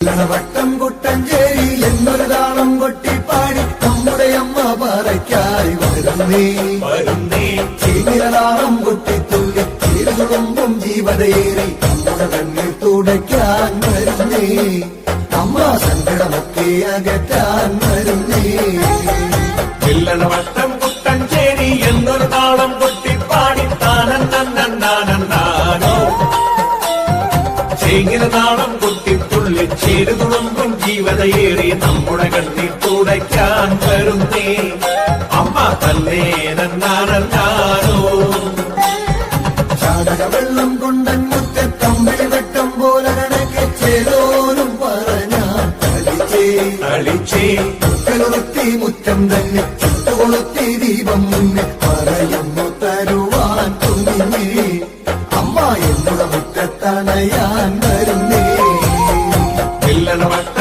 വട്ടം കുട്ടഞ്ചേരി എന്നൊരു താളം കൊട്ടിപ്പാടി നമ്മുടെ അമ്മ പറയ്ക്കായി വരുന്നേ ചീനിരതാളം കൊട്ടിത്തുള്ളി ചീരുകുടുംബം ജീവതയേറി നമ്മുടെ കണ്ണിൽ തുടയ്ക്കാൻ വരുന്നേ അമ്മ സങ്കടമൊക്കെ അകറ്റാൻ വരുന്നേ. വട്ടം കുട്ടഞ്ചേരി എന്നൊരു താളം കൊട്ടിപ്പാടി താനോ ചീനിരതാളം കൊട്ടിത്തുള്ളി ചീരുകുടുംബം ജീവതയേറി നമ്മുടെ കണ്ണിൽ തുടയ്ക്കാൻ വരുന്നേ അമ്മ തന്നെ നന്നാനോ. ചാടക വെള്ളം കൊണ്ടൻ മുറ്റത്തമ്പിളി വെട്ടം പോലെ കണക്കെ ചേരോനും പറഞ്ഞാൽ കളിച്ചേ കൊളുത്തി മുറ്റം തന്നെ ചുട്ടുകൊളുത്തി ദീപം മുന്നേ പറയുന്നു തരുവാൻ തുണിഞ്ഞേ അമ്മ എന്നുള്ള മുറ്റത്തണയാൻ വരുന്നേ. വട്ടം